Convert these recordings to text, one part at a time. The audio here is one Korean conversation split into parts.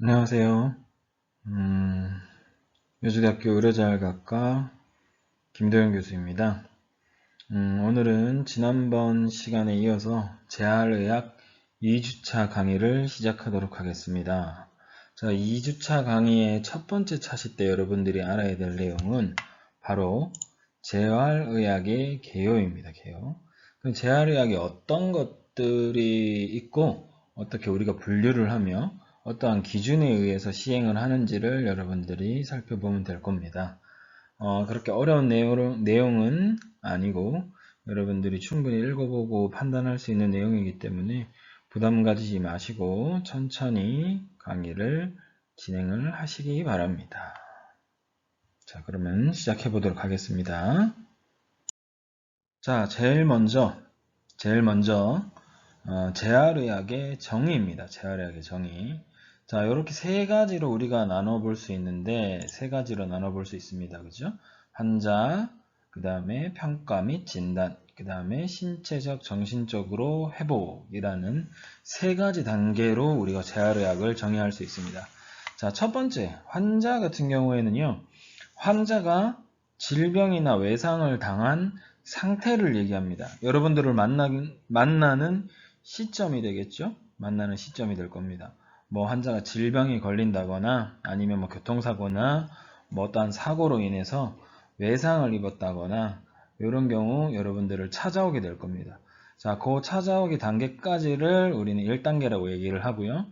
안녕하세요. 음, 여주대학교 의료자율학과 김도영 교수입니다. 오늘은 지난번 시간에 이어서 재활의학 2주차 강의를 시작하도록 하겠습니다. 자, 2주차 강의의 첫 번째 차시 때 여러분들이 알아야 될 내용은 바로 재활의학의 개요입니다. 개요. 그럼 재활의학에 어떤 것들이 있고 어떻게 우리가 분류를 하며 어떠한 기준에 의해서 시행을 하는지를 여러분들이 살펴보면 될 겁니다. 그렇게 어려운 내용은 아니고 여러분들이 충분히 읽어보고 판단할 수 있는 내용이기 때문에 부담 가지지 마시고 천천히 강의를 진행을 하시기 바랍니다. 자, 그러면 시작해 보도록 하겠습니다. 자, 제일 먼저 재활의학의 정의입니다. 재활의학의 정의. 자, 이렇게 세 가지로 우리가 나눠볼 수 있는데, 세 가지로 나눠볼 수 있습니다. 그죠? 환자, 그 다음에 평가 및 진단, 그 다음에 신체적, 정신적으로 회복이라는 세 가지 단계로 우리가 재활의학을 정의할 수 있습니다. 자, 첫 번째, 환자 같은 경우에는요, 환자가 질병이나 외상을 당한 상태를 얘기합니다. 여러분들을 만나는 시점이 되겠죠? 만나는 시점이 될 겁니다. 뭐 환자가 질병에 걸린다거나 아니면 뭐 교통사고나 뭐 어떠한 사고로 인해서 외상을 입었다거나 이런 경우 여러분들을 찾아오게 될 겁니다. 자, 그 찾아오기 단계까지를 우리는 1단계라고 얘기를 하고요.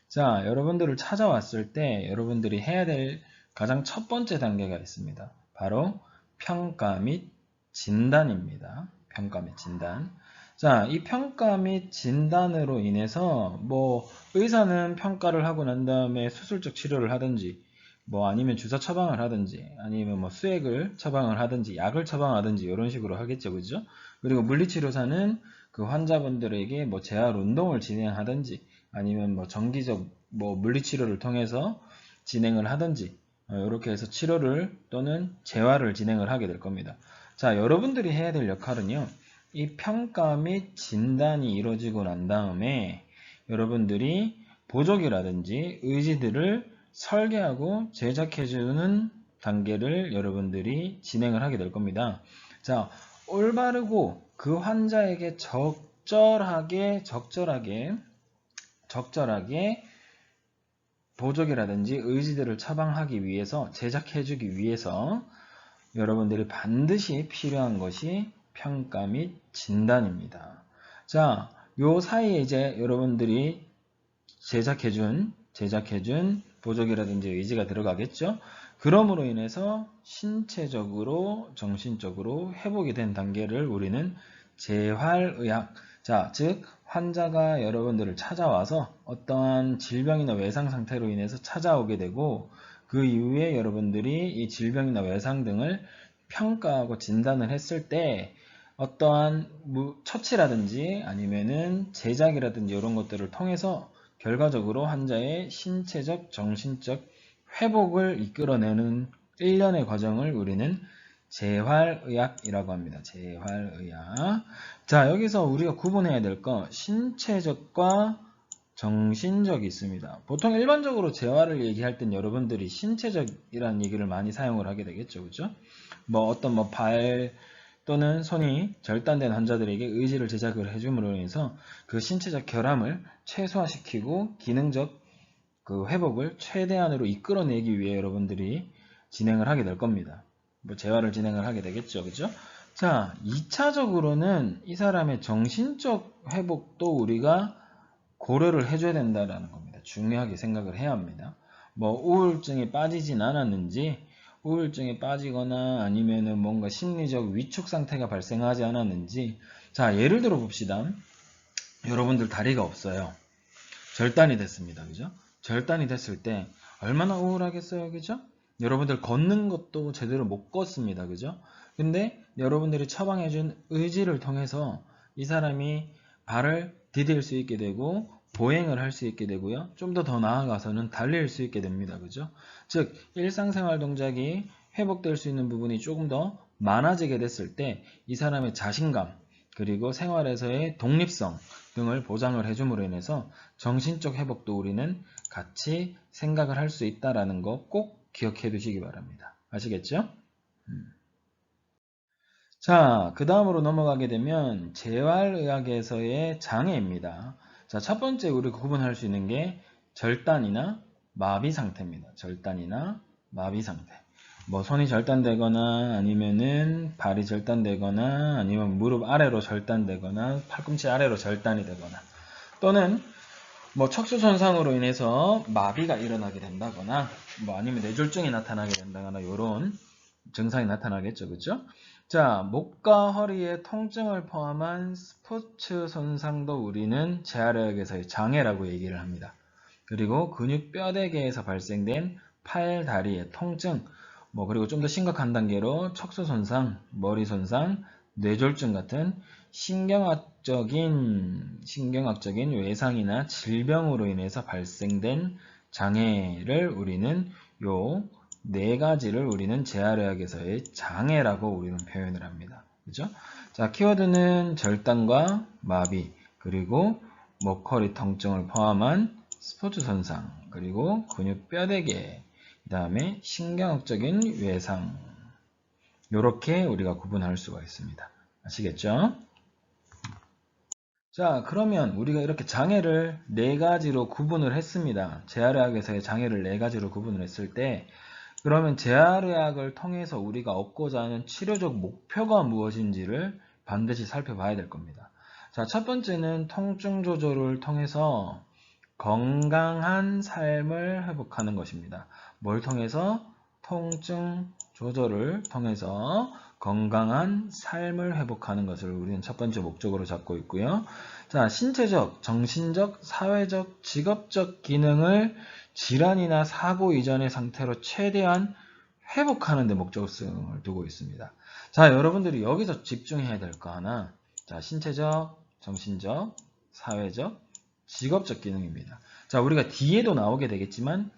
자, 여러분들을 찾아왔을 때 여러분들이 해야 될 가장 첫 번째 단계가 있습니다. 바로 평가 및 진단입니다. 평가 및 진단. 자, 이 평가 및 진단으로 인해서 뭐 의사는 평가를 하고 난 다음에 수술적 치료를 하든지 뭐 아니면 주사 처방을 하든지 아니면 뭐 수액을 처방을 하든지 약을 처방하든지 이런 식으로 하겠죠. 그죠? 그리고 물리치료사는 그 환자분들에게 뭐 재활 운동을 진행하든지 아니면 뭐 정기적 뭐 물리치료를 통해서 진행을 하든지 이렇게 해서 치료를 또는 재활을 진행을 하게 될 겁니다. 자, 여러분들이 해야 될 역할은요. 이 평가 및 진단이 이루어지고 난 다음에 여러분들이 보조기라든지 의지들을 설계하고 제작해주는 단계를 여러분들이 진행을 하게 될 겁니다. 자, 올바르고 그 환자에게 적절하게 보조기라든지 의지들을 처방하기 위해서 제작해주기 위해서 여러분들이 반드시 필요한 것이 평가 및 진단입니다. 자, 요 사이에 이제 여러분들이 제작해준 보조기라든지 의지가 들어가겠죠. 그럼으로 인해서 신체적으로 정신적으로 회복이 된 단계를 우리는 재활의학, 자, 즉 환자가 여러분들을 찾아와서 어떠한 질병이나 외상 상태로 인해서 찾아오게 되고 그 이후에 여러분들이 이 질병이나 외상 등을 평가하고 진단을 했을 때 어떠한 처치라든지 아니면은 제작이라든지 이런 것들을 통해서 결과적으로 환자의 신체적, 정신적 회복을 이끌어내는 일련의 과정을 우리는 재활의학이라고 합니다. 재활의학. 자, 여기서 우리가 구분해야 될 거 신체적과 정신적이 있습니다. 보통 일반적으로 재활을 얘기할 땐 여러분들이 신체적이라는 얘기를 많이 사용을 하게 되겠죠. 그죠? 뭐 어떤 뭐 발 또는 손이 절단된 환자들에게 의지를 제작을 해줌으로 인해서 그 신체적 결함을 최소화시키고 기능적 그 회복을 최대한으로 이끌어내기 위해 여러분들이 진행을 하게 될 겁니다. 뭐 재활을 진행을 하게 되겠죠. 그죠? 자, 2차적으로는 이 사람의 정신적 회복도 우리가 고려를 해줘야 된다는 겁니다. 중요하게 생각을 해야 합니다. 뭐 우울증에 빠지진 않았는지 우울증에 빠지거나 아니면은 뭔가 심리적 위축 상태가 발생하지 않았는지 자, 예를 들어 봅시다. 여러분들 다리가 없어요. 절단이 됐습니다. 그죠? 절단이 됐을 때 얼마나 우울하겠어요. 그죠? 여러분들 걷는 것도 제대로 못 걷습니다. 그죠? 근데 여러분들이 처방해준 의지를 통해서 이 사람이 발을 디딜 수 있게 되고 보행을 할 수 있게 되고요. 좀 더 나아가서는 달릴 수 있게 됩니다. 그죠? 즉 일상생활 동작이 회복될 수 있는 부분이 조금 더 많아지게 됐을 때 이 사람의 자신감 그리고 생활에서의 독립성 등을 보장을 해줌으로 인해서 정신적 회복도 우리는 같이 생각을 할 수 있다라는 거 꼭 기억해 두시기 바랍니다. 아시겠죠? 자, 그 다음으로 넘어가게 되면 재활의학에서의 장애입니다. 자, 첫 번째 우리가 구분할 수 있는 게 절단이나 마비 상태입니다. 절단이나 마비 상태. 뭐 손이 절단되거나 아니면은 발이 절단되거나 아니면 무릎 아래로 절단되거나 팔꿈치 아래로 절단이 되거나 또는 뭐 척수 손상으로 인해서 마비가 일어나게 된다거나 뭐 아니면 뇌졸중이 나타나게 된다거나 이런 증상이 나타나겠죠. 그죠? 자, 목과 허리의 통증을 포함한 스포츠 손상도 우리는 재활의학에서의 장애라고 얘기를 합니다. 그리고 근육 뼈대개에서 발생된 팔, 다리의 통증, 뭐 그리고 좀 더 심각한 단계로 척수 손상, 머리 손상, 뇌졸중 같은 신경학적인 외상이나 질병으로 인해서 발생된 장애를 우리는 요 네 가지를 우리는 재활의학에서의 장애라고 우리는 표현을 합니다. 그죠? 자, 키워드는 절단과 마비, 그리고 목, 허리 통증을 포함한 스포츠 손상, 그리고 근육 뼈대개, 그 다음에 신경학적인 외상, 이렇게 우리가 구분할 수가 있습니다. 아시겠죠? 자, 그러면 우리가 이렇게 장애를 네 가지로 구분을 했습니다. 재활의학에서의 장애를 네 가지로 구분을 했을 때 그러면 재활의학을 통해서 우리가 얻고자 하는 치료적 목표가 무엇인지를 반드시 살펴봐야 될 겁니다. 자, 첫 번째는 통증 조절을 통해서 건강한 삶을 회복하는 것입니다. 뭘 통해서? 통증 조절을 통해서 건강한 삶을 회복하는 것을 우리는 첫 번째 목적으로 잡고 있고요. 자, 신체적, 정신적, 사회적, 직업적 기능을 질환이나 사고 이전의 상태로 최대한 회복하는 데 목적성을 두고 있습니다. 자, 여러분들이 여기서 집중해야 될 거 하나. 자, 신체적, 정신적, 사회적, 직업적 기능입니다. 자, 우리가 뒤에도 나오겠지만,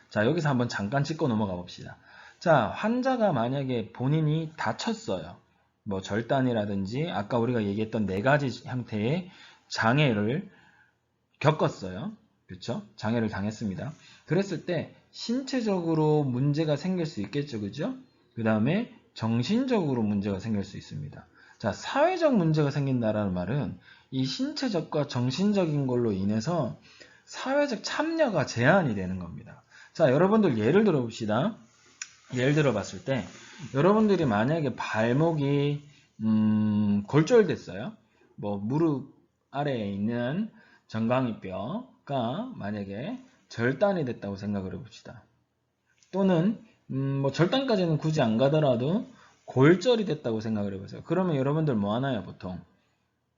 자, 여기서 한번 잠깐 짚고 넘어가 봅시다. 자, 환자가 만약에 본인이 다쳤어요. 뭐 절단이라든지 아까 우리가 얘기했던 네 가지 형태의 장애를 겪었어요. 그렇죠? 장애를 당했습니다. 그랬을 때 신체적으로 문제가 생길 수 있겠죠. 그죠? 그 다음에 정신적으로 문제가 생길 수 있습니다. 자, 사회적 문제가 생긴다라는 말은 이 신체적과 정신적인 걸로 인해서 사회적 참여가 제한이 되는 겁니다. 자, 여러분들 예를 들어 봅시다. 예를 들어 봤을 때 여러분들이 만약에 발목이 골절됐어요. 뭐 무릎 아래에 있는 정강이뼈가 만약에 절단이 됐다고 생각을 해봅시다. 또는 뭐 절단까지는 굳이 안 가더라도 골절이 됐다고 생각을 해보세요. 그러면 여러분들 뭐 하나요, 보통?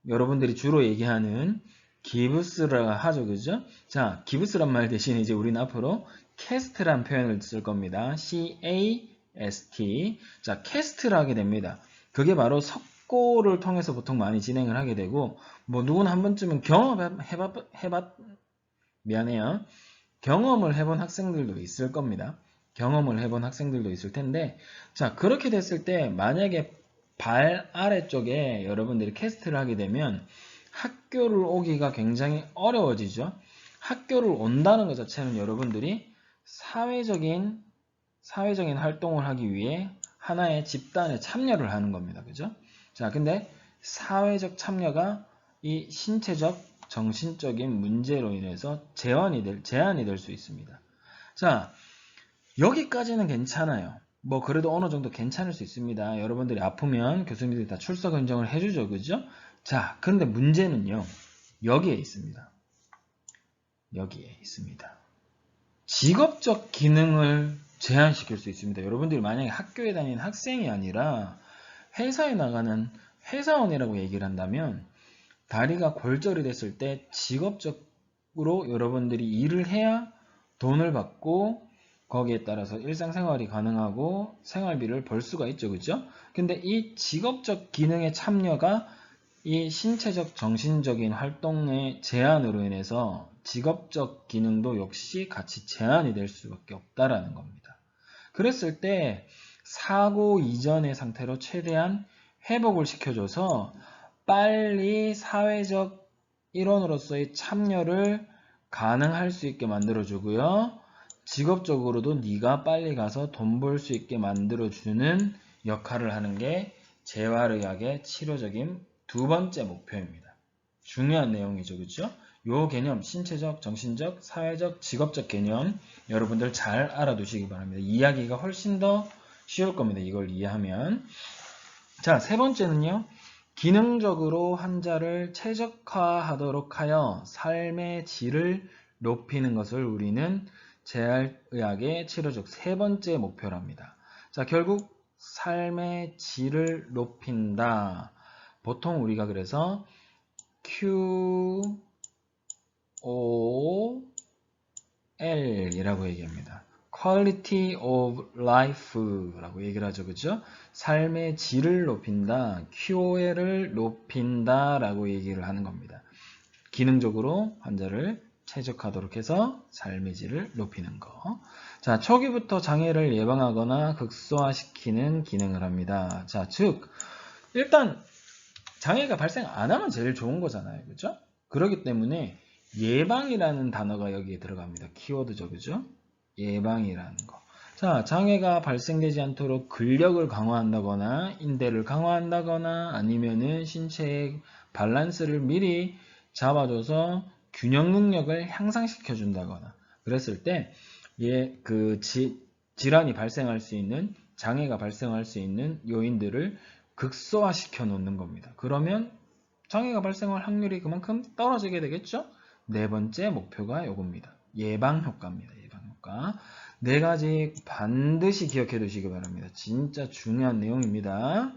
여러분들이 주로 얘기하는 기부스를 하죠, 그죠? 자, 기부스란 말 대신 이제 우리는 앞으로 캐스트란 표현을 쓸 겁니다. C-A-S-T. 자, 캐스트를 하게 됩니다. 그게 바로 석고를 통해서 보통 많이 진행을 하게 되고, 뭐 누구나 한 번쯤은 경험을 해본 학생들도 있을 겁니다. 경험을 해본 학생들도 있을 텐데, 자, 그렇게 됐을 때 만약에 발 아래쪽에 여러분들이 캐스트를 하게 되면 학교를 오기가 굉장히 어려워지죠. 학교를 온다는 것 자체는 여러분들이 사회적인 활동을 하기 위해 하나의 집단에 참여를 하는 겁니다. 그죠? 자, 근데 사회적 참여가 이 신체적, 정신적인 문제로 인해서 제한이 될 수 있습니다. 자, 여기까지는 괜찮아요. 뭐 그래도 어느 정도 괜찮을 수 있습니다. 여러분들이 아프면 교수님들이 다 출석 인정을 해주죠. 그죠? 자, 근데 문제는요. 여기에 있습니다. 여기에 있습니다. 직업적 기능을 제한시킬 수 있습니다. 여러분들이 만약에 학교에 다니는 학생이 아니라 회사에 나가는 회사원이라고 얘기를 한다면 다리가 골절이 됐을 때 직업적으로 여러분들이 일을 해야 돈을 받고 거기에 따라서 일상생활이 가능하고 생활비를 벌 수가 있죠. 그죠? 근데 이 직업적 기능의 참여가 이 신체적 정신적인 활동의 제한으로 인해서 직업적 기능도 역시 같이 제한이 될 수밖에 없다라는 겁니다. 그랬을 때 사고 이전의 상태로 최대한 회복을 시켜줘서 빨리 사회적 일원으로서의 참여를 가능할 수 있게 만들어주고요. 직업적으로도 네가 빨리 가서 돈 벌 수 있게 만들어주는 역할을 하는 게 재활의학의 치료적인 두 번째 목표입니다. 중요한 내용이죠. 그렇죠? 요 개념, 신체적, 정신적, 사회적, 직업적 개념 여러분들 잘 알아두시기 바랍니다. 이해하기가 훨씬 더 쉬울 겁니다. 이걸 이해하면. 자, 세 번째는요. 기능적으로 환자를 최적화하도록 하여 삶의 질을 높이는 것을 우리는 재활의학의 치료적 세 번째 목표랍니다. 자, 결국 삶의 질을 높인다. 보통 우리가 그래서 QOL이라고 얘기합니다. Quality of Life라고 얘기를 하죠. 그죠? 삶의 질을 높인다. QOL을 높인다 라고 얘기를 하는 겁니다. 기능적으로 환자를 최적화하도록 해서 삶의 질을 높이는 거. 자, 초기부터 장애를 예방하거나 극소화시키는 기능을 합니다. 자, 즉 일단 장애가 발생 안 하면 제일 좋은 거잖아요. 그죠? 그렇기 때문에 예방이라는 단어가 여기에 들어갑니다. 키워드죠. 그죠? 예방이라는 거. 자, 장애가 발생되지 않도록 근력을 강화한다거나 인대를 강화한다거나 아니면은 신체의 밸런스를 미리 잡아줘서 균형 능력을 향상시켜 준다거나 그랬을 때 질환이 발생할 수 있는 장애가 발생할 수 있는 요인들을 극소화시켜 놓는 겁니다. 그러면 장애가 발생할 확률이 그만큼 떨어지게 되겠죠? 네 번째 목표가 요겁니다. 예방 효과입니다. 예방 효과. 네 가지 반드시 기억해 두시기 바랍니다. 진짜 중요한 내용입니다.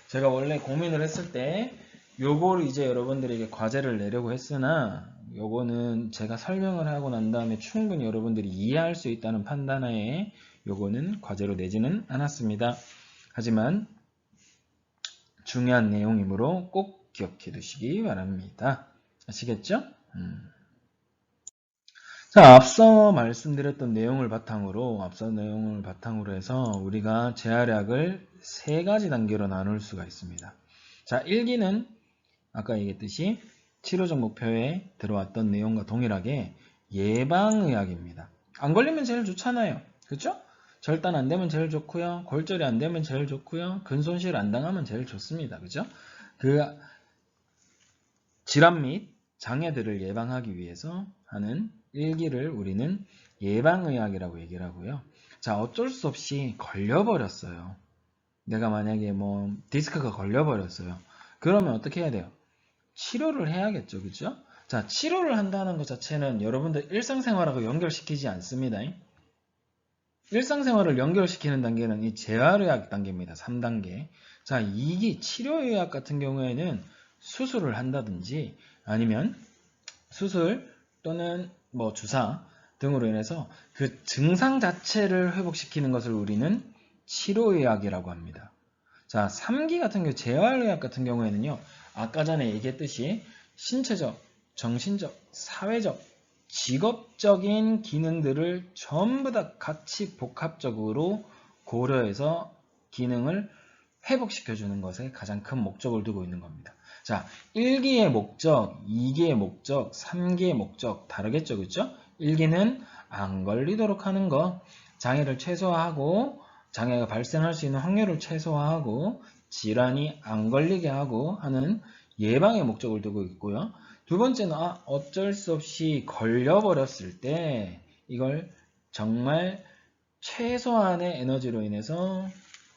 제가 원래 고민을 했을 때 요거를 이제 여러분들에게 과제를 내려고 했으나 요거는 제가 설명을 하고 난 다음에 충분히 여러분들이 이해할 수 있다는 판단하에 요거는 과제로 내지는 않았습니다. 하지만 중요한 내용이므로 꼭 기억해 두시기 바랍니다. 아시겠죠? 자, 앞서 말씀드렸던 내용을 바탕으로 해서 우리가 재활약을 세 가지 단계로 나눌 수가 있습니다. 자, 1기는 아까 얘기했듯이 치료적 목표에 들어왔던 내용과 동일하게 예방의학입니다. 안 걸리면 제일 좋잖아요. 그렇죠? 절단 안 되면 제일 좋고요. 골절이 안 되면 제일 좋고요. 근손실 안 당하면 제일 좋습니다. 그죠? 그 질환 및 장애들을 예방하기 위해서 하는 1기를 우리는 예방의학이라고 얘기를 하고요. 자, 어쩔 수 없이 걸려버렸어요. 내가 만약에 디스크가 걸려버렸어요. 그러면 어떻게 해야 돼요? 치료를 해야겠죠. 그죠? 자, 치료를 한다는 것 자체는 여러분들 일상생활하고 연결시키지 않습니다. 일상생활을 연결시키는 단계는 이 재활의학 단계입니다. 3단계. 자, 2기 치료의학 같은 경우에는 수술을 한다든지 아니면 수술 또는 주사 등으로 인해서 그 증상 자체를 회복시키는 것을 우리는 치료의학이라고 합니다. 자, 3기 같은 경우 재활의학 같은 경우에는요. 아까 전에 얘기했듯이 신체적, 정신적, 사회적, 직업적인 기능들을 전부 다 같이 복합적으로 고려해서 기능을 회복시켜주는 것에 가장 큰 목적을 두고 있는 겁니다. 자, 1기의 목적, 2기의 목적, 3기의 목적 다르겠죠, 그렇죠? 1기는 안 걸리도록 하는 거, 장애를 최소화하고 장애가 발생할 수 있는 확률을 최소화하고 질환이 안 걸리게 하고 하는 예방의 목적을 두고 있고요. 두 번째는 어쩔 수 없이 걸려버렸을 때 이걸 정말 최소한의 에너지로 인해서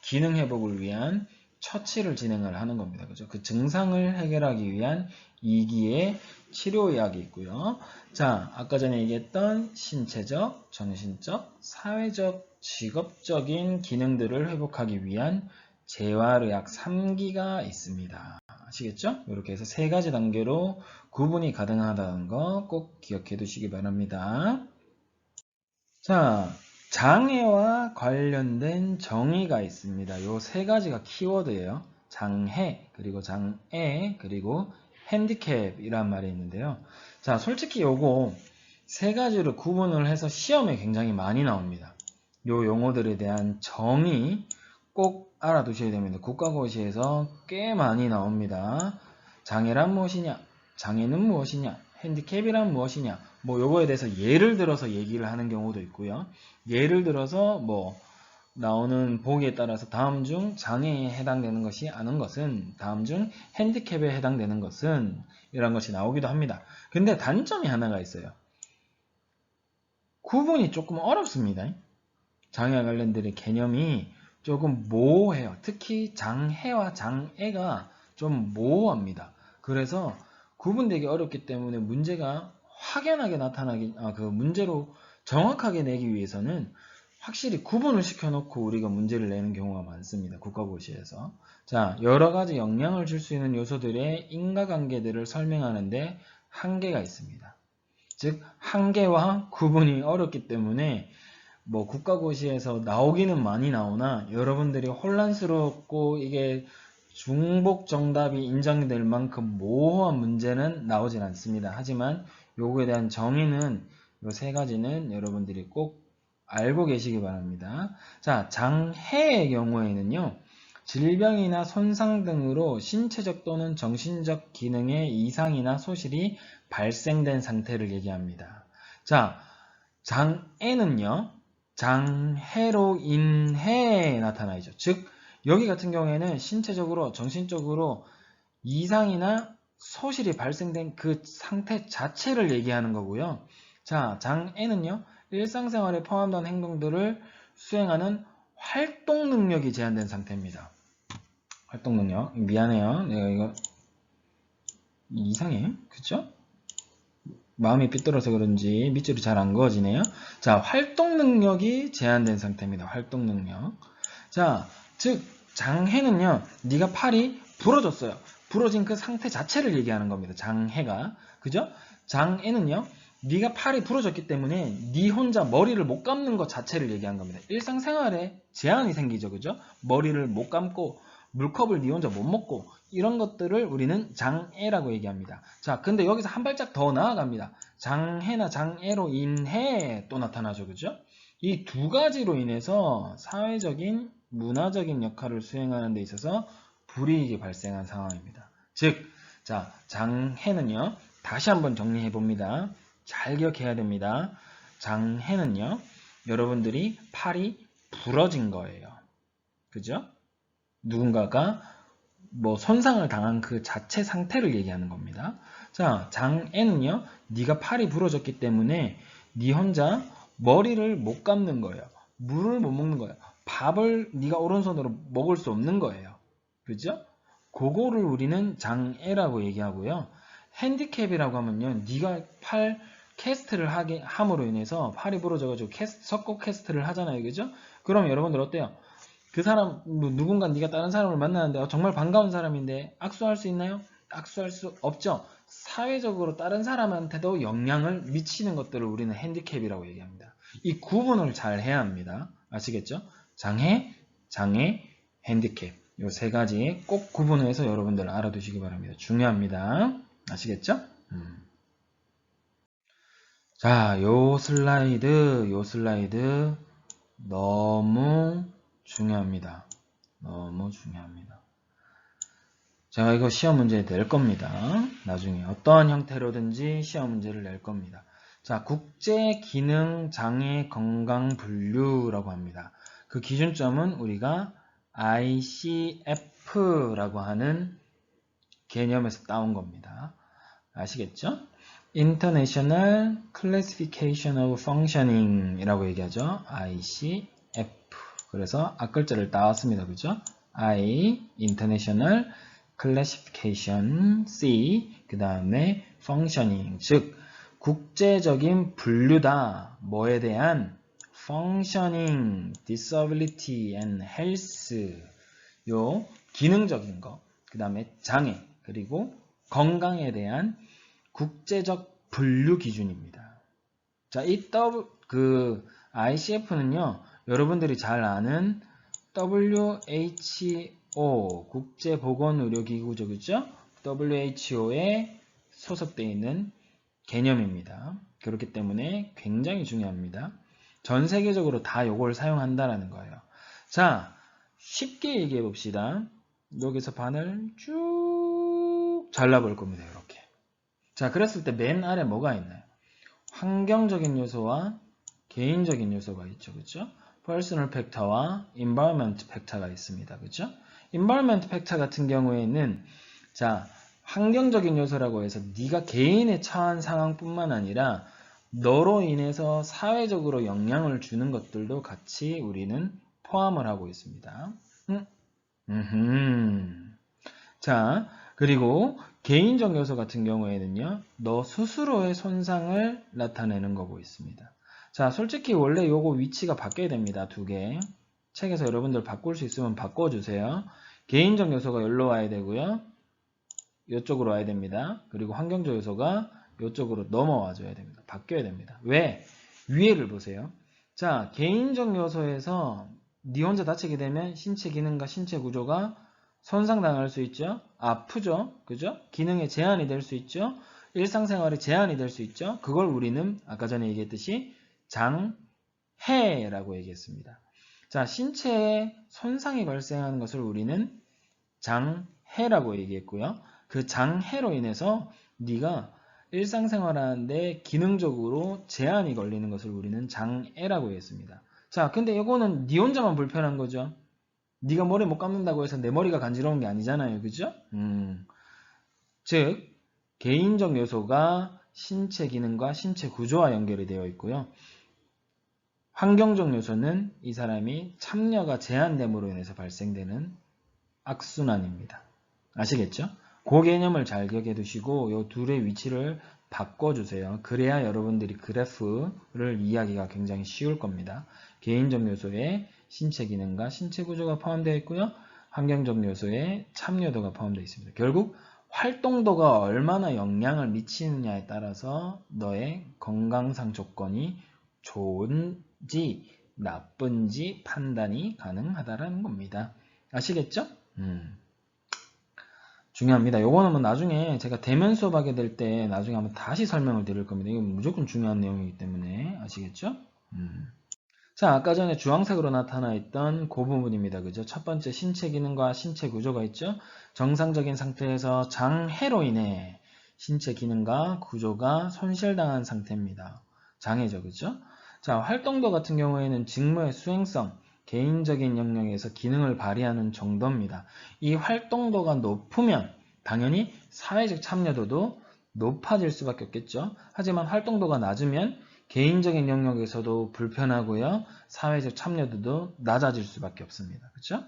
기능 회복을 위한 처치를 진행을 하는 겁니다. 그죠? 그 증상을 해결하기 위한 2기의 치료의학이 있고요. 자, 아까 전에 얘기했던 신체적, 정신적, 사회적, 직업적인 기능들을 회복하기 위한 재활의학 3기가 있습니다. 아시겠죠? 이렇게 해서 세 가지 단계로 구분이 가능하다는 거 꼭 기억해 두시기 바랍니다. 자, 장애와 관련된 정의가 있습니다. 이 세 가지가 키워드예요. 장애, 그리고 장애, 그리고 핸디캡이란 말이 있는데요. 자, 솔직히 요거 세 가지로 구분을 해서 시험에 굉장히 많이 나옵니다. 요 용어들에 대한 정의 꼭 알아두셔야 됩니다. 국가고시에서 꽤 많이 나옵니다. 장애란 무엇이냐? 장애는 무엇이냐? 핸디캡이란 무엇이냐? 뭐 요거에 대해서 예를 들어서 얘기를 하는 경우도 있고요. 예를 들어서 뭐 나오는 보기에 따라서 다음 중 장애에 해당되는 것이 아닌 것은, 다음 중 핸디캡에 해당되는 것은, 이런 것이 나오기도 합니다. 근데 단점이 하나가 있어요. 구분이 조금 어렵습니다. 장애와 관련된 개념이 조금 모호해요. 특히 장해와 장애가 좀 모호합니다. 그래서 구분되기 어렵기 때문에 문제가 확연하게 그 문제로 정확하게 내기 위해서는 확실히 구분을 시켜놓고 우리가 문제를 내는 경우가 많습니다. 국가고시에서. 자, 여러 가지 영향을 줄 수 있는 요소들의 인과관계들을 설명하는데 한계가 있습니다. 즉, 한계와 구분이 어렵기 때문에 뭐 국가고시에서 나오기는 많이 나오나 여러분들이 혼란스럽고 이게 중복 정답이 인정될 만큼 모호한 문제는 나오진 않습니다. 하지만 요거에 대한 정의는 요 세 가지는 여러분들이 꼭 알고 계시기 바랍니다. 자, 장해의 경우에는요. 질병이나 손상 등으로 신체적 또는 정신적 기능의 이상이나 소실이 발생된 상태를 얘기합니다. 자, 장애는요. 장해로 인해 나타나죠. 즉 여기 같은 경우에는 신체적으로 정신적으로 이상이나 소실이 발생된 그 상태 자체를 얘기하는 거고요. 자, 장애는요. 일상생활에 포함된 행동들을 수행하는 활동 능력이 제한된 상태입니다. 활동 능력. 미안해요. 내가 이거 이상해. 그쵸? 마음이 삐뚤어서 그런지 밑줄이 잘 안 그어지네요. 자, 활동 능력이 제한된 상태입니다. 활동 능력. 자, 즉 장해는요. 네가 팔이 부러졌어요. 부러진 그 상태 자체를 얘기하는 겁니다. 장해가. 그죠? 장애는요. 네가 팔이 부러졌기 때문에 네 혼자 머리를 못 감는 것 자체를 얘기한 겁니다. 일상생활에 제한이 생기죠. 그죠? 머리를 못 감고 물컵을 네 혼자 못 먹고 이런 것들을 우리는 장애라고 얘기합니다. 자, 근데 여기서 한 발짝 더 나아갑니다. 장해나 장애로 인해 또 나타나죠. 그죠? 이 두 가지로 인해서 사회적인, 문화적인 역할을 수행하는 데 있어서 불이익이 발생한 상황입니다. 즉, 자, 장해는요. 다시 한번 정리해 봅니다. 잘 기억해야 됩니다. 장해는요. 여러분들이 팔이 부러진 거예요. 그죠? 누군가가 뭐 손상을 당한 그 자체 상태를 얘기하는 겁니다. 자, 장애는요. 네가 팔이 부러졌기 때문에 네 혼자 머리를 못 감는 거예요. 물을 못 먹는 거예요. 밥을 네가 오른손으로 먹을 수 없는 거예요. 그죠? 그거를 우리는 장애라고 얘기하고요. 핸디캡이라고 하면요. 네가 팔 캐스트를 함으로 인해서 팔이 부러져가지고 석고 캐스트를 하잖아요. 그죠? 그럼 여러분들 어때요? 그 사람, 누군가 네가 다른 사람을 만나는데 정말 반가운 사람인데 악수할 수 있나요? 악수할 수 없죠. 사회적으로 다른 사람한테도 영향을 미치는 것들을 우리는 핸디캡이라고 얘기합니다. 이 구분을 잘 해야 합니다. 아시겠죠? 장애, 핸디캡. 이 세 가지 꼭 구분해서 여러분들 알아두시기 바랍니다. 중요합니다. 아시겠죠? 자, 요 슬라이드 너무 중요합니다. 너무 중요합니다. 제가 이거 시험 문제 낼 겁니다. 나중에 어떠한 형태로든지 시험 문제를 낼 겁니다. 자, 국제기능장애건강분류라고 합니다. 그 기준점은 우리가 ICF라고 하는 개념에서 따온 겁니다. 아시겠죠? International Classification of Functioning 이라고 얘기하죠. ICF. 그래서 앞글자를 따왔습니다. 그죠? I, International Classification, C, 그 다음에 Functioning, 즉 국제적인 분류다. 뭐에 대한? Functioning, Disability and Health, 요 기능적인 거, 그 다음에 장애, 그리고 건강에 대한 국제적 분류 기준입니다. 자, 이 ICF는요, 여러분들이 잘 아는 WHO, 국제보건의료기구죠, 그죠? WHO에 소속되어 있는 개념입니다. 그렇기 때문에 굉장히 중요합니다. 전 세계적으로 다 이걸 사용한다라는 거예요. 자, 쉽게 얘기해 봅시다. 여기서 반을 쭉 잘라볼 겁니다. 이렇게. 자, 그랬을 때 맨 아래 뭐가 있나요? 환경적인 요소와 개인적인 요소가 있죠. 그죠? Personal factor와 Environment factor가 있습니다. 그죠? Environment factor 같은 경우에는 자, 환경적인 요소라고 해서 네가 개인에 처한 상황뿐만 아니라 너로 인해서 사회적으로 영향을 주는 것들도 같이 우리는 포함을 하고 있습니다. 자, 그리고 개인적 요소 같은 경우에는요, 너 스스로의 손상을 나타내는 거고 있습니다. 자, 솔직히 원래 요거 위치가 바뀌어야 됩니다. 두 개. 책에서 여러분들 바꿀 수 있으면 바꿔주세요. 개인적 요소가 여기로 와야 되고요. 이쪽으로 와야 됩니다. 그리고 환경적 요소가 이쪽으로 넘어와줘야 됩니다. 바뀌어야 됩니다. 왜? 위에를 보세요. 자, 개인적 요소에서 네 혼자 다치게 되면 신체 기능과 신체 구조가 손상당할 수 있죠. 아프죠. 그죠? 기능에 제한이 될 수 있죠. 일상생활에 제한이 될 수 있죠. 그걸 우리는 아까 전에 얘기했듯이 장해라고 얘기했습니다. 자, 신체에 손상이 발생하는 것을 우리는 장해라고 얘기했고요. 그 장해로 인해서 네가 일상생활하는데 기능적으로 제한이 걸리는 것을 우리는 장애라고 했습니다. 자, 근데 이거는 네 혼자만 불편한 거죠. 네가 머리 못 감는다고 해서 내 머리가 간지러운 게 아니잖아요. 그죠? 즉, 개인적 요소가 신체 기능과 신체 구조와 연결이 되어 있고요. 환경적 요소는 이 사람이 참여가 제한됨으로 인해서 발생되는 악순환입니다. 아시겠죠? 그 개념을 잘 기억해 두시고 이 둘의 위치를 바꿔주세요. 그래야 여러분들이 그래프를 이해하기가 굉장히 쉬울 겁니다. 개인적 요소에 신체 기능과 신체 구조가 포함되어 있고요. 환경적 요소에 참여도가 포함되어 있습니다. 결국 활동도가 얼마나 영향을 미치느냐에 따라서 너의 건강상 조건이 좋은지 나쁜지 판단이 가능하다는 겁니다. 아시겠죠? 중요합니다. 요거는 뭐 나중에 제가 대면 수업하게 될 때 나중에 한번 다시 설명을 드릴 겁니다. 이건 무조건 중요한 내용이기 때문에 아시겠죠? 자, 아까 전에 주황색으로 나타나 있던 그 부분입니다. 그죠? 첫 번째 신체 기능과 신체 구조가 있죠? 정상적인 상태에서 장해로 인해 신체 기능과 구조가 손실당한 상태입니다. 장애죠. 그죠? 자, 활동도 같은 경우에는 직무의 수행성, 개인적인 영역에서 기능을 발휘하는 정도입니다. 이 활동도가 높으면 당연히 사회적 참여도도 높아질 수밖에 없겠죠. 하지만 활동도가 낮으면 개인적인 영역에서도 불편하고요. 사회적 참여도도 낮아질 수밖에 없습니다. 그렇죠?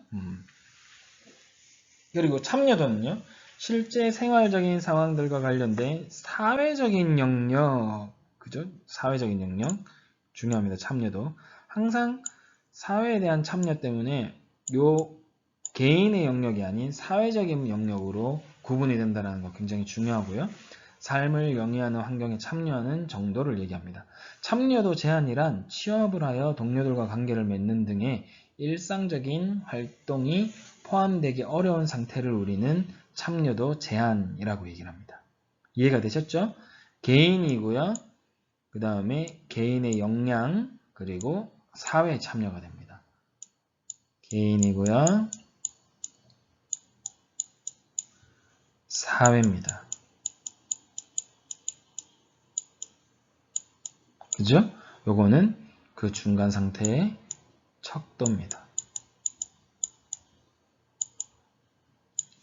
그리고 참여도는요. 실제 생활적인 상황들과 관련된 사회적인 영역, 그죠? 사회적인 영역 중요합니다. 참여도. 항상 사회에 대한 참여 때문에 요 개인의 영역이 아닌 사회적인 영역으로 구분이 된다는 거 굉장히 중요하고요. 삶을 영위하는 환경에 참여하는 정도를 얘기합니다. 참여도 제한이란 취업을 하여 동료들과 관계를 맺는 등의 일상적인 활동이 포함되기 어려운 상태를 우리는 참여도 제한이라고 얘기를 합니다. 이해가 되셨죠? 개인이고요. 그 다음에 개인의 역량 그리고 사회 참여가 됩니다. 개인이고요. 사회입니다. 그죠? 요거는 그 중간 상태의 척도입니다.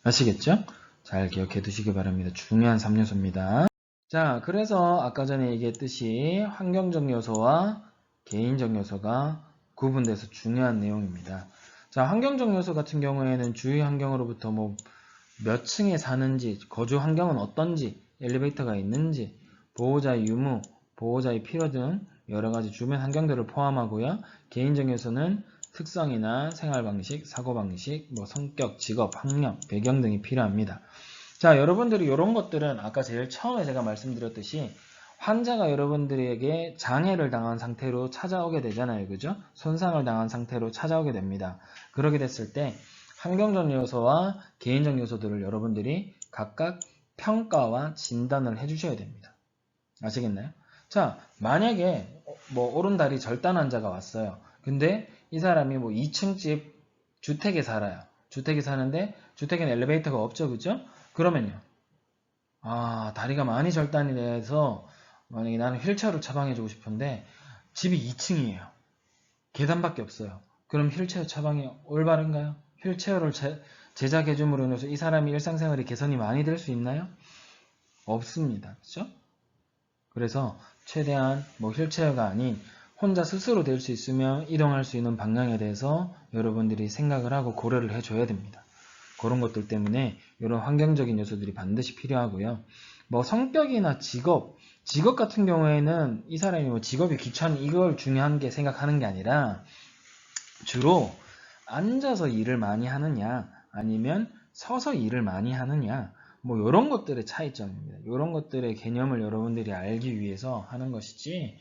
아시겠죠? 잘 기억해 두시기 바랍니다. 중요한 3요소입니다. 자, 그래서 아까 전에 얘기했듯이 환경적 요소와 개인적 요소가 구분돼서 중요한 내용입니다. 자, 환경적 요소 같은 경우에는 주위 환경으로부터 뭐 몇 층에 사는지, 거주 환경은 어떤지, 엘리베이터가 있는지, 보호자의 유무, 보호자의 필요 등 여러가지 주변 환경들을 포함하고요. 개인적 요소는 특성이나 생활방식, 사고방식, 뭐 성격, 직업, 학력, 배경 등이 필요합니다. 자, 여러분들이 이런 것들은 아까 제일 처음에 제가 말씀드렸듯이 환자가 여러분들에게 장애를 당한 상태로 찾아오게 되잖아요. 그죠? 손상을 당한 상태로 찾아오게 됩니다. 그렇게 됐을 때 환경적 요소와 개인적 요소들을 여러분들이 각각 평가와 진단을 해주셔야 됩니다. 아시겠나요? 자, 만약에 뭐 오른다리 절단 환자가 왔어요. 근데 이 사람이 뭐 2층 집 주택에 살아요. 주택에 사는데 주택에는 엘리베이터가 없죠. 그죠? 그러면요. 다리가 많이 절단이 돼서 만약에 나는 휠체어로 처방해주고 싶은데 집이 2층이에요. 계단밖에 없어요. 그럼 휠체어 처방이 올바른가요? 휠체어를 제작해줌으로 인해서 이 사람이 일상생활이 개선이 많이 될 수 있나요? 없습니다. 그렇죠? 그래서 최대한 뭐 휠체어가 아닌 혼자 스스로 될 수 있으면 이동할 수 있는 방향에 대해서 여러분들이 생각을 하고 고려를 해줘야 됩니다. 그런 것들 때문에 이런 환경적인 요소들이 반드시 필요하고요. 뭐 성격이나 직업 같은 경우에는 이 사람이 뭐 직업이 귀찮은 이걸 중요한 게 생각하는 게 아니라 주로 앉아서 일을 많이 하느냐 아니면 서서 일을 많이 하느냐 뭐 이런 것들의 차이점입니다. 이런 것들의 개념을 여러분들이 알기 위해서 하는 것이지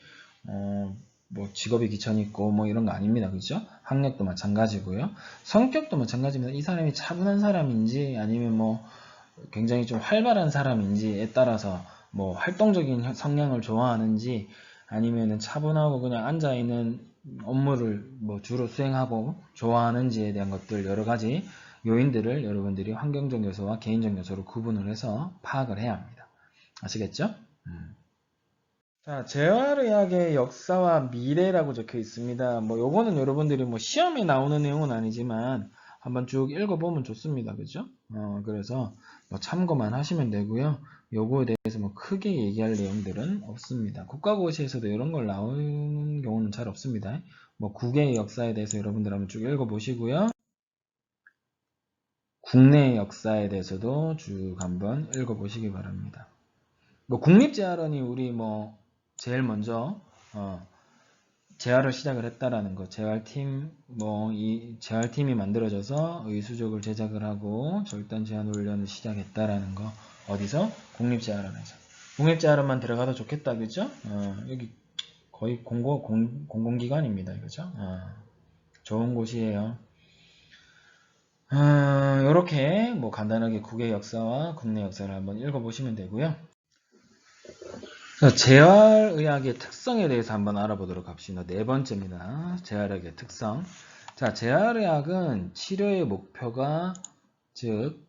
뭐 직업이 귀찮고 뭐 이런 거 아닙니다. 그죠? 학력도 마찬가지고요. 성격도 마찬가지입니다. 이 사람이 차분한 사람인지 아니면 뭐 굉장히 좀 활발한 사람인지에 따라서 뭐 활동적인 성향을 좋아하는지 아니면은 차분하고 그냥 앉아있는 업무를 뭐 주로 수행하고 좋아하는지에 대한 것들 여러 가지 요인들을 여러분들이 환경적 요소와 개인적 요소로 구분을 해서 파악을 해야 합니다. 아시겠죠? 자, 재활의학의 역사와 미래라고 적혀 있습니다. 뭐 요거는 여러분들이 뭐 시험에 나오는 내용은 아니지만 한번 쭉 읽어보면 좋습니다. 그죠? 그래서 뭐 참고만 하시면 되고요. 요거에 대해서 뭐 크게 얘기할 내용들은 없습니다. 국가고시에서도 이런 걸 나오는 경우는 잘 없습니다. 뭐 국외의 역사에 대해서 여러분들 한번 쭉 읽어보시고요. 국내 역사에 대해서도 쭉 한번 읽어보시기 바랍니다. 뭐 국립재활원이 우리 뭐 제일 먼저 재활을 시작을 했다라는 거, 재활팀 이 재활팀이 만들어져서 의수족을 제작을 하고 절단 제한 훈련을 시작했다라는 거 어디서? 국립재활원에서. 국립재활원만 들어가도 좋겠다, 그죠? 여기 거의 공공기관입니다, 그죠? 좋은 곳이에요. 이렇게 뭐 간단하게 국외 역사와 국내 역사를 한번 읽어보시면 되고요. 재활의학의 특성에 대해서 한번 알아보도록 합시다. 네 번째입니다. 재활의학의 특성. 자, 재활의학은 치료의 목표가 즉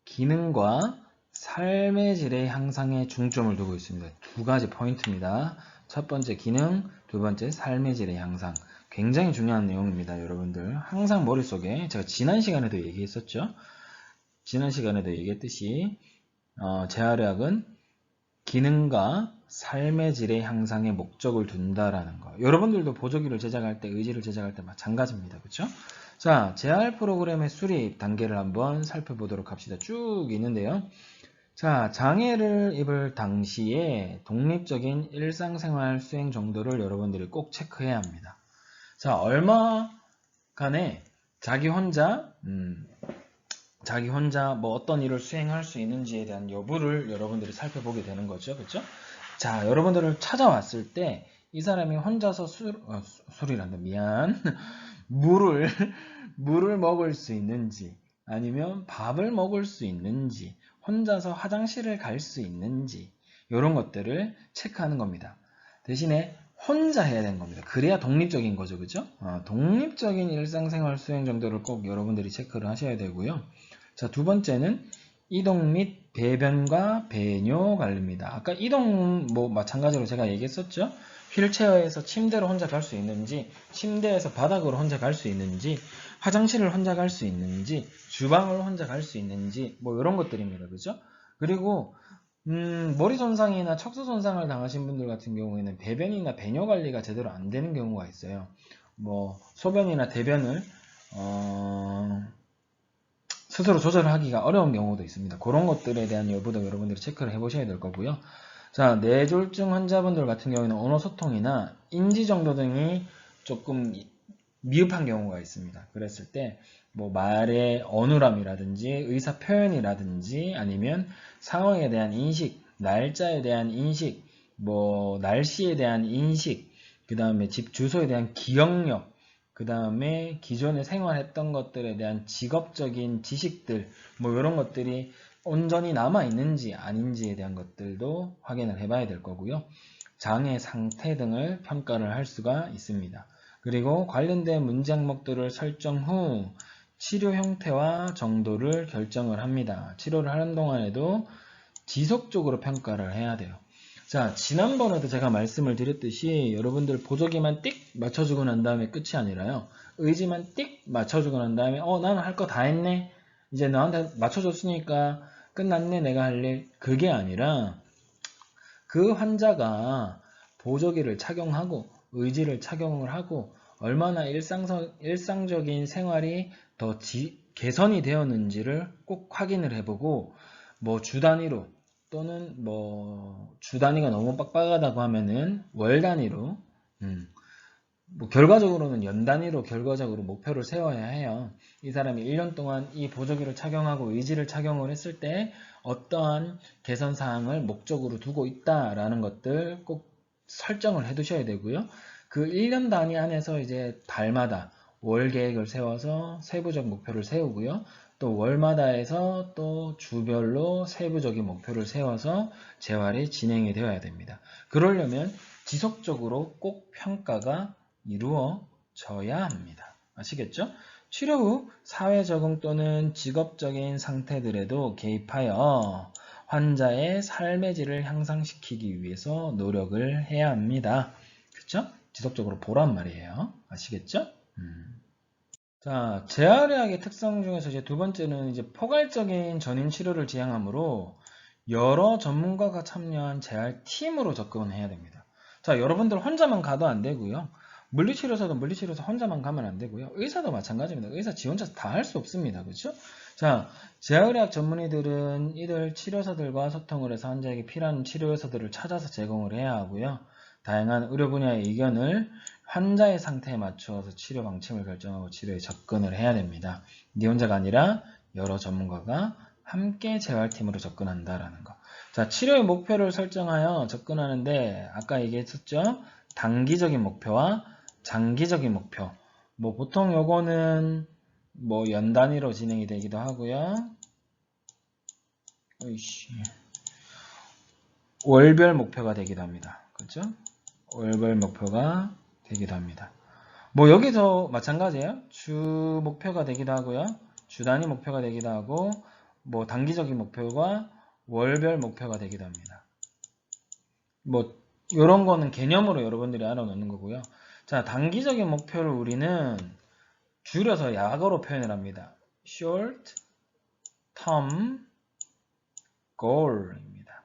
기능과 삶의 질의 향상에 중점을 두고 있습니다. 두 가지 포인트입니다. 첫 번째 기능, 두 번째 삶의 질의 향상. 굉장히 중요한 내용입니다. 여러분들 항상 머릿속에 제가 지난 시간에도 얘기했었죠. 지난 시간에도 얘기했듯이 재활의학은 기능과 삶의 질의 향상에 목적을 둔다라는 거. 여러분들도 보조기를 제작할 때, 의지를 제작할 때 마찬가지입니다. 그렇죠? 자, 재활 프로그램의 수립 단계를 한번 살펴보도록 합시다. 쭉 있는데요. 자, 장애를 입을 당시에 독립적인 일상생활 수행 정도를 여러분들이 꼭 체크해야 합니다. 자, 얼마간에 자기 혼자 뭐 어떤 일을 수행할 수 있는지에 대한 여부를 여러분들이 살펴보게 되는 거죠. 그렇죠? 자, 여러분들을 찾아왔을 때 이 사람이 혼자서 술이란다. 미안. 물을 먹을 수 있는지 아니면 밥을 먹을 수 있는지 혼자서 화장실을 갈 수 있는지 이런 것들을 체크하는 겁니다. 대신에 혼자 해야 되는 겁니다. 그래야 독립적인 거죠. 그죠? 독립적인 일상생활 수행 정도를 꼭 여러분들이 체크를 하셔야 되고요. 자, 두 번째는 이동 및 배변과 배뇨 관리입니다. 아까 이동 뭐 마찬가지로 제가 얘기했었죠. 휠체어에서 침대로 혼자 갈 수 있는지, 침대에서 바닥으로 혼자 갈 수 있는지, 화장실을 혼자 갈 수 있는지, 주방을 혼자 갈 수 있는지, 뭐 이런 것들입니다. 그죠? 그리고 머리 손상이나 척수 손상을 당하신 분들 같은 경우에는 배변이나 배뇨 관리가 제대로 안 되는 경우가 있어요. 뭐 소변이나 대변을 스스로 조절하기가 어려운 경우도 있습니다. 그런 것들에 대한 여부도 여러분들이 체크를 해보셔야 될 거고요. 자, 뇌졸중 환자분들 같은 경우에는 언어소통이나 인지정도 등이 조금 미흡한 경우가 있습니다. 그랬을 때 뭐 말의 어눌함이라든지 의사 표현이라든지 아니면 상황에 대한 인식, 날짜에 대한 인식, 뭐 날씨에 대한 인식, 그 다음에 집 주소에 대한 기억력, 그 다음에 기존에 생활했던 것들에 대한 직업적인 지식들 뭐 이런 것들이 온전히 남아있는지 아닌지에 대한 것들도 확인을 해봐야 될 거고요. 장애 상태 등을 평가를 할 수가 있습니다. 그리고 관련된 문제 항목들을 설정 후 치료 형태와 정도를 결정을 합니다. 치료를 하는 동안에도 지속적으로 평가를 해야 돼요. 자, 지난번에도 제가 말씀을 드렸듯이 여러분들 보조기만 띡 맞춰주고 난 다음에 끝이 아니라요. 의지만 띡 맞춰주고 난 다음에 나는 할 거 다 했네. 이제 너한테 맞춰줬으니까 끝났네 내가 할 일. 그게 아니라 그 환자가 보조기를 착용하고 의지를 착용을 하고 얼마나 일상적인 생활이 더 개선이 되었는지를 꼭 확인을 해보고 뭐 주 단위로 또는 뭐 주 단위가 너무 빡빡하다고 하면은 월 단위로 뭐 결과적으로는 연 단위로 결과적으로 목표를 세워야 해요. 이 사람이 1년 동안 이 보조기를 착용하고 의지를 착용을 했을 때 어떠한 개선 사항을 목적으로 두고 있다라는 것들 꼭 설정을 해 두셔야 되고요. 그 1년 단위 안에서 이제 달마다 월 계획을 세워서 세부적 목표를 세우고요. 또 월마다 해서 또 주별로 세부적인 목표를 세워서 재활이 진행이 되어야 됩니다. 그러려면 지속적으로 꼭 평가가 이루어져야 합니다. 아시겠죠? 치료 후 사회 적응 또는 직업적인 상태들에도 개입하여 환자의 삶의 질을 향상시키기 위해서 노력을 해야 합니다. 그쵸? 지속적으로 보란 말이에요. 아시겠죠? 자, 재활의학의 특성 중에서 이제 두 번째는 이제 포괄적인 전인 치료를 지향하므로 여러 전문가가 참여한 재활팀으로 접근해야 됩니다. 자, 여러분들 혼자만 가도 안 되고요. 물리치료사도 물리치료사 혼자만 가면 안 되고요. 의사도 마찬가지입니다. 의사 지 혼자 다 할 수 없습니다. 그렇죠? 자, 재활의학 전문의들은 이들 치료사들과 소통을 해서 환자에게 필요한 치료 요소들을 찾아서 제공을 해야 하고요. 다양한 의료 분야의 의견을 환자의 상태에 맞추어서 치료 방침을 결정하고 치료에 접근을 해야 됩니다. 네 혼자가 아니라 여러 전문가가 함께 재활팀으로 접근한다라는 거. 자, 치료의 목표를 설정하여 접근하는데 아까 얘기했었죠? 단기적인 목표와 장기적인 목표. 뭐 보통 요거는 뭐 연 단위로 진행이 되기도 하고요. 월별 목표가 되기도 합니다. 그렇죠? 월별 목표가 되기도 합니다. 뭐 여기서 마찬가지예요. 주 목표가 되기도 하고요. 주 단위 목표가 되기도 하고 뭐 단기적인 목표가 월별 목표가 되기도 합니다. 뭐 이런 거는 개념으로 여러분들이 알아놓는 거고요. 자, 단기적인 목표를 우리는 줄여서 약어로 표현을 합니다. Short Term Goal입니다.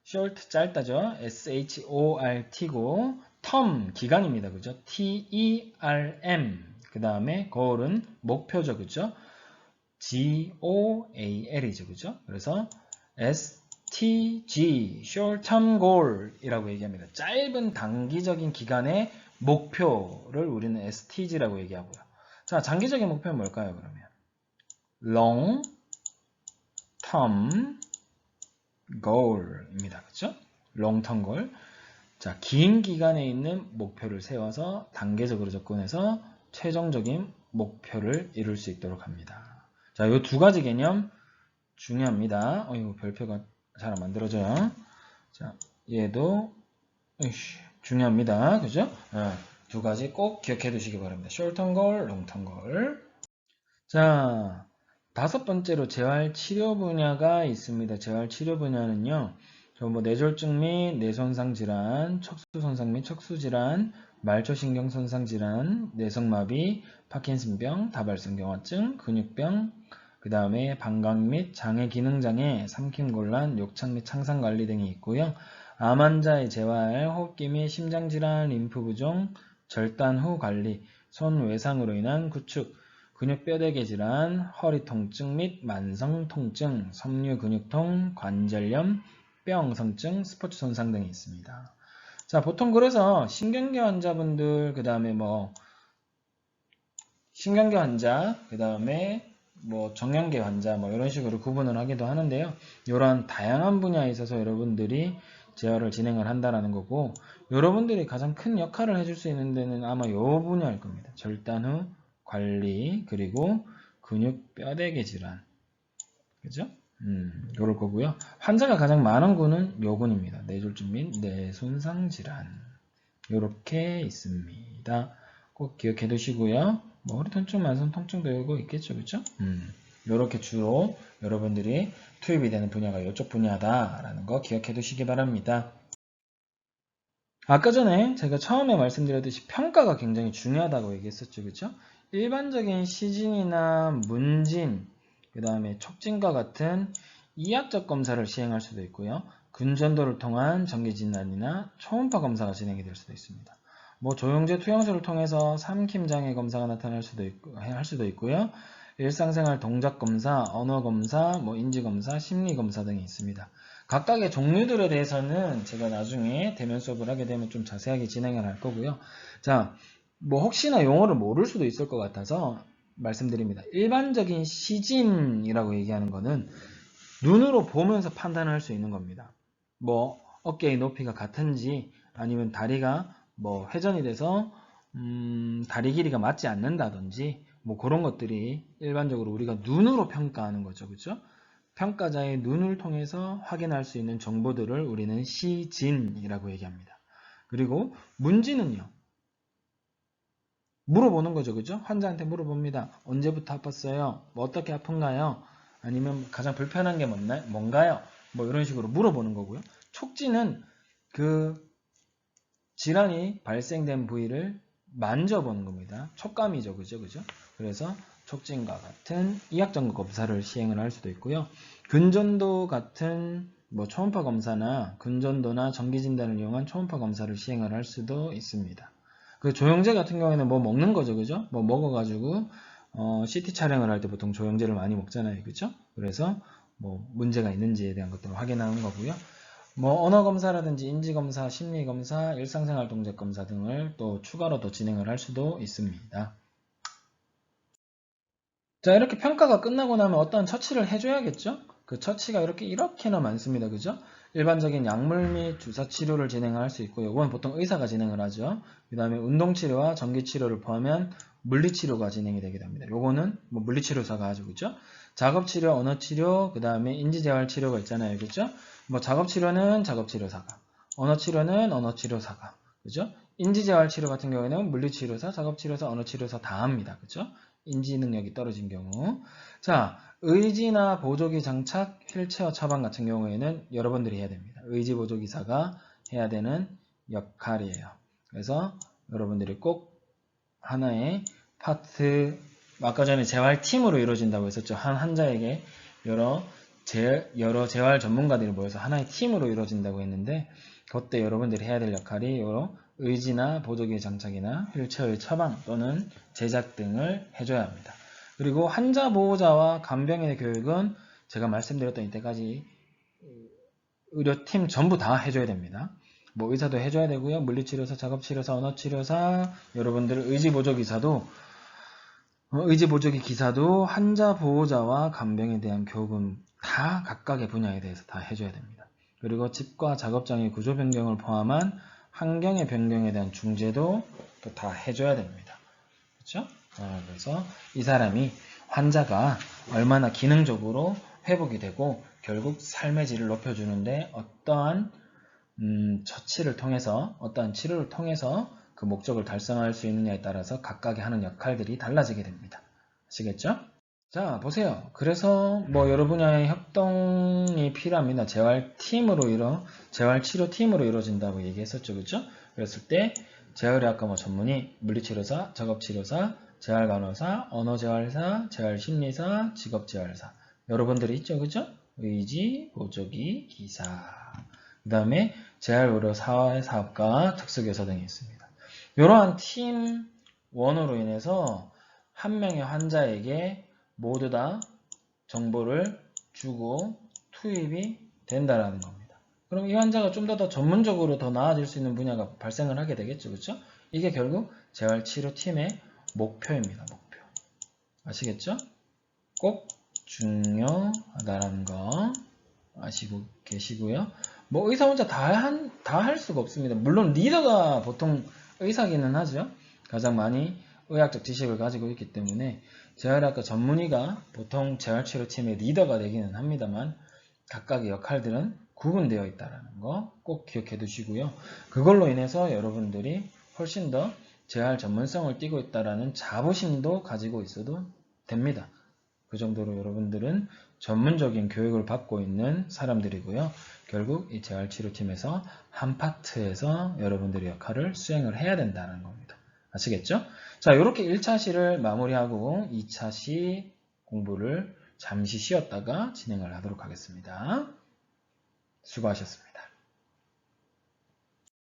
Short 짧다죠. SHORT고 term 기간입니다. 그죠? TERM 그 다음에 goal은 목표죠. 그죠? GOAL이죠. 그죠? 그래서 STG Short Term Goal 이라고 얘기합니다. 짧은 단기적인 기간의 목표를 우리는 STG라고 얘기하고요. 자, 장기적인 목표는 뭘까요? 그러면 Long Term Goal입니다. 그렇죠? Long Term Goal. 자, 긴 기간에 있는 목표를 세워서 단계적으로 접근해서 최종적인 목표를 이룰 수 있도록 합니다. 자, 이 두 가지 개념 중요합니다. 이거 별표가 잘 안 만들어져요. 자, 얘도 중요합니다. 그죠? 두 가지 꼭 기억해 두시기 바랍니다. Short Term Goal, Long Term Goal. 자, 다섯 번째로 재활치료 분야가 있습니다. 재활치료 분야는요. 뭐 뇌졸중 및 뇌손상 질환, 척수손상 및 척수질환, 말초신경 손상 질환, 뇌성마비, 파킨슨병, 다발성경화증, 근육병, 그 다음에 방광 및 장애 기능장애, 삼킴곤란, 욕창 및 창상관리 등이 있고요. 암 환자의 재활, 호흡기 및 심장질환, 림프부종, 절단 후 관리, 손 외상으로 인한 구축, 근육뼈대개 질환, 허리 통증 및 만성 통증, 섬유 근육통, 관절염, 뼈엉성증, 스포츠 손상 등이 있습니다. 자, 보통 그래서 신경계 환자분들, 그 다음에 뭐 신경계 환자, 그 다음에 뭐 정형계 환자, 뭐 이런 식으로 구분을 하기도 하는데요. 이런 다양한 분야에 있어서 여러분들이 재활을 진행을 한다라는 거고, 여러분들이 가장 큰 역할을 해줄 수 있는 데는 아마 이 분야일 겁니다. 절단 후 관리, 그리고 근육 뼈대개 질환. 그죠? 요럴 거고요. 환자가 가장 많은 군은 요 군입니다. 뇌졸중 및 뇌손상 질환. 요렇게 있습니다. 꼭 기억해 두시고요. 뭐 허리 통증, 만성 통증도 이거 있겠죠, 그렇죠? 이렇게 주로 여러분들이 투입이 되는 분야가 이쪽 분야다라는 거 기억해 두시기 바랍니다. 아까 전에 제가 처음에 말씀드렸듯이 평가가 굉장히 중요하다고 얘기했었죠, 그렇죠? 일반적인 시진이나 문진, 그 다음에 촉진과 같은 이학적 검사를 시행할 수도 있고요. 근전도를 통한 전기진단이나 초음파 검사가 진행이 될 수도 있습니다. 뭐 조영제 투영술을 통해서 삼킴장애 검사가 나타날 수도 있고, 할 수도 있고요. 일상생활 동작 검사, 언어 검사, 뭐 인지 검사, 심리 검사 등이 있습니다. 각각의 종류들에 대해서는 제가 나중에 대면 수업을 하게 되면 좀 자세하게 진행을 할 거고요. 자, 뭐 혹시나 용어를 모를 수도 있을 것 같아서 말씀드립니다. 일반적인 시진이라고 얘기하는 거는 눈으로 보면서 판단을 할 수 있는 겁니다. 뭐 어깨의 높이가 같은지 아니면 다리가 뭐 회전이 돼서 다리 길이가 맞지 않는다든지 뭐 그런 것들이 일반적으로 우리가 눈으로 평가하는 거죠. 그렇죠? 평가자의 눈을 통해서 확인할 수 있는 정보들을 우리는 시진이라고 얘기합니다. 그리고 문진은요. 물어보는 거죠. 그죠? 환자한테 물어봅니다. 언제부터 아팠어요? 뭐 어떻게 아픈가요? 아니면 가장 불편한 게 뭔가요? 뭐 이런 식으로 물어보는 거고요. 촉진은 그 질환이 발생된 부위를 만져보는 겁니다. 촉감이죠. 그죠? 그죠? 그래서 촉진과 같은 이학적 검사를 시행을 할 수도 있고요. 근전도 같은 뭐 초음파 검사나 근전도나 전기진단을 이용한 초음파 검사를 시행을 할 수도 있습니다. 그 조영제 같은 경우에는 뭐 먹는 거죠. 그죠? 뭐 먹어가지고 CT 촬영을 할 때 보통 조영제를 많이 먹잖아요. 그죠? 그래서 뭐 문제가 있는지에 대한 것들을 확인하는 거고요. 뭐 언어검사라든지 인지검사, 심리검사, 일상생활 동작검사 등을 또 추가로 더 진행을 할 수도 있습니다. 자, 이렇게 평가가 끝나고 나면 어떤 처치를 해줘야겠죠? 그 처치가 이렇게나 많습니다. 그죠? 일반적인 약물 및 주사 치료를 진행할 수 있고, 이건 보통 의사가 진행을 하죠. 그 다음에 운동치료와 전기치료를 포함한 물리치료가 진행이 되게 됩니다. 요거는 뭐 물리치료사가 하죠. 그죠? 작업치료, 언어치료, 그 다음에 인지재활치료가 있잖아요. 그죠? 뭐 작업치료는 작업치료사가, 언어치료는 언어치료사가, 그죠? 인지재활치료 같은 경우에는 물리치료사, 작업치료사, 언어치료사 다 합니다. 그죠? 인지 능력이 떨어진 경우. 자, 의지나 보조기 장착, 휠체어 처방 같은 경우에는 여러분들이 해야 됩니다. 의지 보조기사가 해야 되는 역할이에요. 그래서 여러분들이 꼭 하나의 파트, 아까 전에 재활팀으로 이루어진다고 했었죠. 한 환자에게 여러 재활 전문가들이 모여서 하나의 팀으로 이루어진다고 했는데, 그때 여러분들이 해야 될 역할이 의지나 보조기 장착이나 휠체어의 처방 또는 제작 등을 해줘야 합니다. 그리고 환자 보호자와 간병인의 교육은 제가 말씀드렸던 이때까지 의료팀 전부 다 해줘야 됩니다. 뭐 의사도 해줘야 되고요. 물리치료사, 작업치료사, 언어치료사, 여러분들 의지보조기 기사도 환자 보호자와 간병에 대한 교육은 다 각각의 분야에 대해서 다 해줘야 됩니다. 그리고 집과 작업장의 구조 변경을 포함한 환경의 변경에 대한 중재도 또 다 해줘야 됩니다. 그렇죠? 그래서 이 사람이 환자가 얼마나 기능적으로 회복이 되고 결국 삶의 질을 높여주는데 어떠한 처치를 통해서 어떠한 치료를 통해서 그 목적을 달성할 수 있느냐에 따라서 각각의 하는 역할들이 달라지게 됩니다. 아시겠죠? 자, 보세요. 그래서 뭐 여러 분야의 협동이 필요합니다. 재활치료팀으로 이루어진다고 얘기했었죠. 그렇죠? 그랬을 때 재활의학과 뭐 전문의, 물리치료사, 작업치료사, 재활간호사, 언어재활사, 재활심리사, 직업재활사 여러분들이 있죠. 그죠? 의지, 보조기, 기사 그 다음에 재활의료사회사업가, 특수교사 등이 있습니다. 이러한 팀 원으로 인해서 한 명의 환자에게 모두 다 정보를 주고 투입이 된다라는 겁니다. 그럼 이 환자가 좀 더 전문적으로 더 나아질 수 있는 분야가 발생을 하게 되겠죠. 그렇죠? 이게 결국 재활치료팀의 목표입니다. 목표. 아시겠죠? 꼭 중요하다라는 거 아시고 계시고요. 뭐 의사 혼자 다 할 수가 없습니다. 물론 리더가 보통 의사기는 하죠. 가장 많이 의학적 지식을 가지고 있기 때문에 재활의학과 전문의가 보통 재활치료팀의 리더가 되기는 합니다만 각각의 역할들은 구분되어 있다는 거 꼭 기억해 두시고요. 그걸로 인해서 여러분들이 훨씬 더 재활 전문성을 띠고 있다라는 자부심도 가지고 있어도 됩니다. 그 정도로 여러분들은 전문적인 교육을 받고 있는 사람들이고요. 결국 이 재활치료팀에서 한 파트에서 여러분들의 역할을 수행을 해야 된다는 겁니다. 아시겠죠? 자, 이렇게 1차 시를 마무리하고 2차 시 공부를 잠시 쉬었다가 진행을 하도록 하겠습니다. 수고하셨습니다.